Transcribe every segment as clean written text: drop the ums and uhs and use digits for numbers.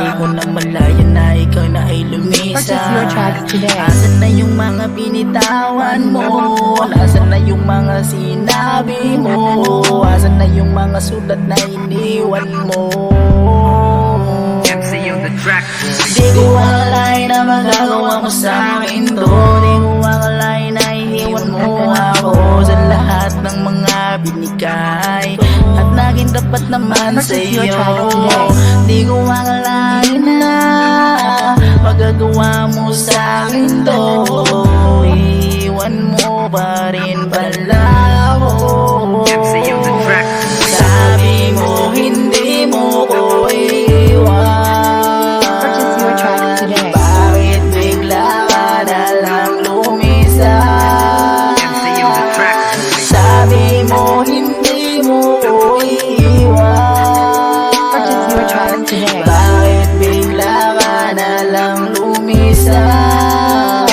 Di ko na malaya na ikaw na ay lumisan. Asan na yung mga binitawan mo? Asan na yung mga sinabi mo? Asan na yung mga sulat na iniwan mo? Di ko akalain na magagawa mo sa akin to. Di ko akalain na iiwan mo ako sa lahat ng mga binigay at naging tapat naman sa'yo. Di ko akalain na magagawa mo sa akin to. Iiwan mo pa rin pala ako. Sabi mo hindi mo ko iiwan. Bakit bigla ka na lang lumisan? Sabi mo hindi mo ko iiwan. Bakit bigla ka na lang lumisan?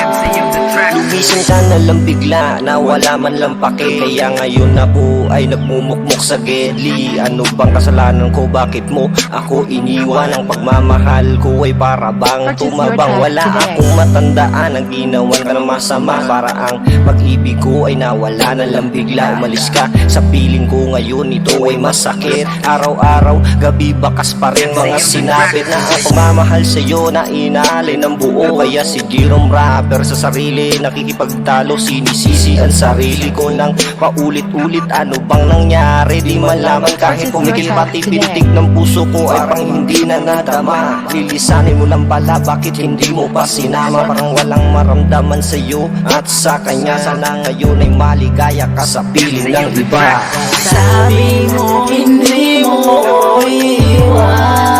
Lumisan ka na lang bigla na wala man lang pake. Kaya ngayon na po ay nagmumukmok sa gedli. Ano bang kasalanan ko? Bakit mo ako iniwan? Ang pagmamahal ko ay para bang tumabang. Wala akong matandaan ang ginawan ka ng masama. Para ang pag-ibig ko ay nawala na lang bigla. Umalis ka sa piling ko ngayon, ito ay masakit. Araw-araw, gabi bakas pa rin mga sinapit na ang pagmamahal sa'yo na inalay ng buo. Kaya si Jerome rapper sa sarili nakikipagtalo, sinisisi ang sarili ko ng paulit-ulit. Ano bang nangyari? Di malaman kahit pumikil pati pintig ng puso ko ay pang hindi na nadama. Lilisanin mo lang pala, bakit hindi mo pa sinama? Parang walang maramdaman sa'yo at sa kanya. Sana ngayon ay maligaya ka sa piling ng iba. Sabi mo hindi mo ko iiwan.